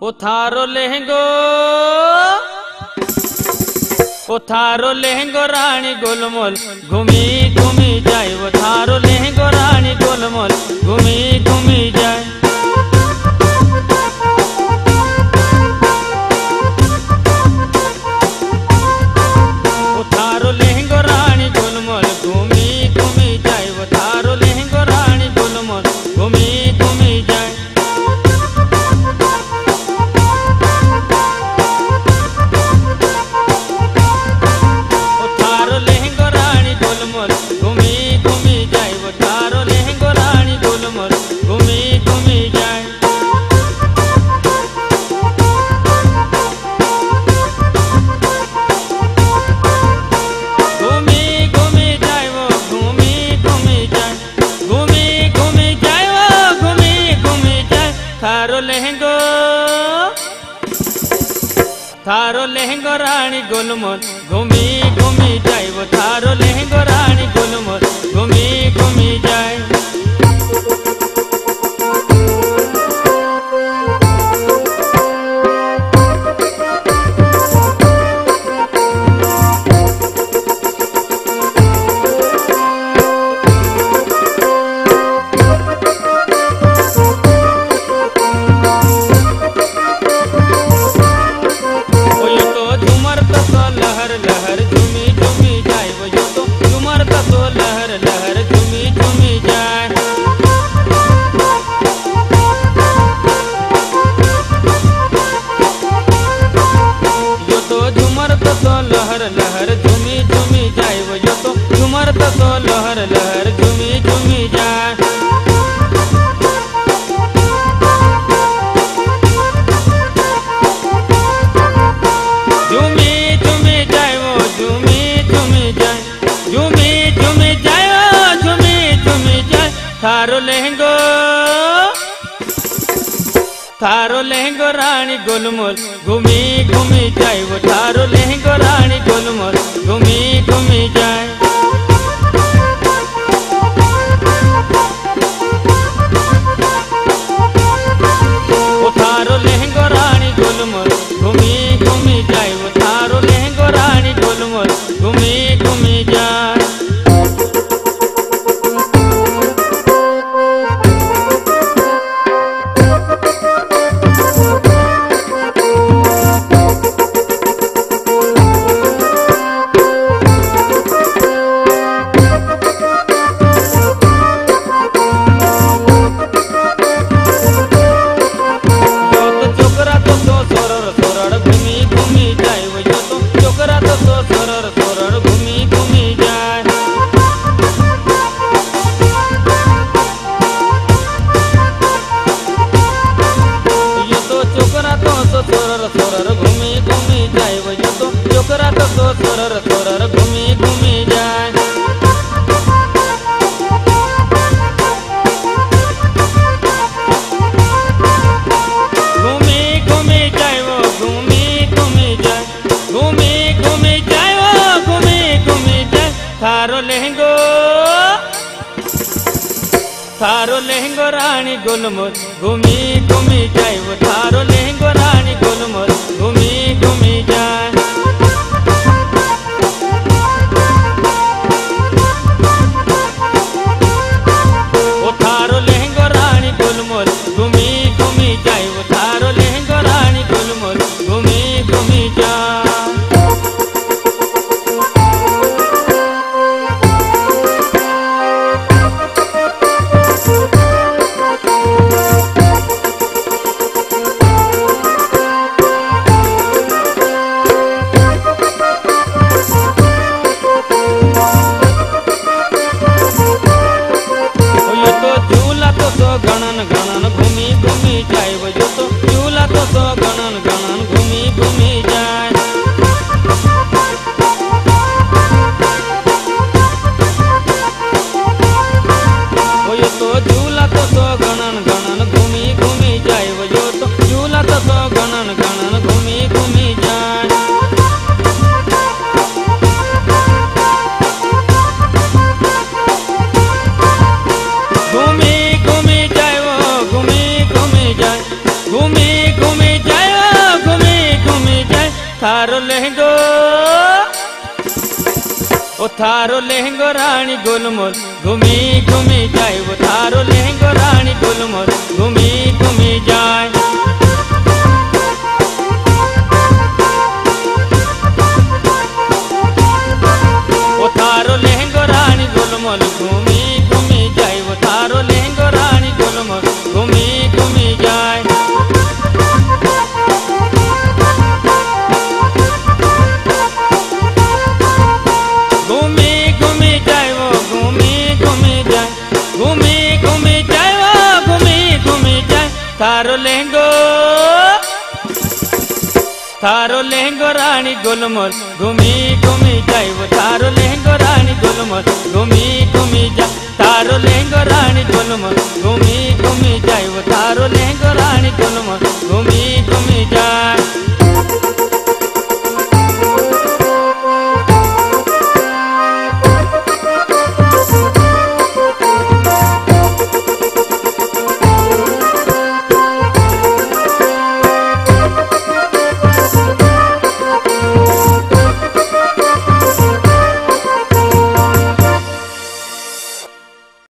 ओ थारो लेहंगो रानी गोलमोल घूमी घूमी जाए। वो थारो लेहंगो रानी गोलमोल घूमी घूमी जाए। वो थारो लेहंगो रानी गोलमोल घूमी घूमी जाए। वो थारो लेहंगो रानी गोलमोल घूमी घूमी जाए। थारो लहंगो रानी गोलमोल घूमी घूमी जाए। वो थारो लहंगो रानी गोलमोल घूमी घूमी जाए। लहर लहर झूमी झूमी जाए। वो यो तो झूमर तो लहर लहर झूमी झूमी जाए। झूमी झूमी जाए। वो झूमी झूमी जाए। झूमी झूमी जाए। वो झूमी झूमी जाए। थारो लहंगो रानी गोलमोल घूमी घूमी जाए। वो थारो लहंगो रानी गोलमोल घूमी घूमी जाए। वो थारो लहंगो रानी गोलमोल घूमी घूमी जाए। वो थारो लहंगो रानी गोलमोल घूमी घूमी जाए। सोरर घूमी घूमी जाए। वो यो तो चोकरा तो सोरर सोरर घूमी घूमी जाए। घूमी घूमी जाए। वो घूमी घूमी जाए। घूमी घूमी जाए। वो घूमी घूमी जाए। थारो लहंगो रानी गोलमोल घूमी घूमी जाए। वो थारो लहंगो रानी गोलमोल घूमी घूमी जाए। वो थारो लहंगो रानी गोलमोल घूमी घूमी जाए। वो थारो लहंगो रानी गोलमोल घूमी घूमी जाए। गणन गणन घूमी घूमी जाए। वो यो तो झूला तो गणन गणन घूमी घूमी जाए। वो यो तो झूला तो गणन गणन घूमी घूमी जाए। वो यो तो झूला तो गणन गणन घूमी घूमी जाए। घूमी घूमी जाए। वो घूमी घूमी जाए। घूमी घूमी जाए। थारो लहंगो ओ थारो लहंगो रानी गुलमोल घूमी घूमी जाए वो थारो लहंगो रानी गुलमोल घूमी घूमी जाए वो थारो लहंगो रानी गुलमोल घूमी घूमी जाए वो थारो लहंगो रानी गुलमोल घूमी घूमी जाए थारो लहंगो रानी गुलमोल घूमी घूमी जाए वो थारो लहंगो रानी गुलमोल घूमी घूमी जाए थारो लहंगो रानी गुलमोल घूमी घूमी जाए वो थारो लहंगो रानी गुलमोल घूमी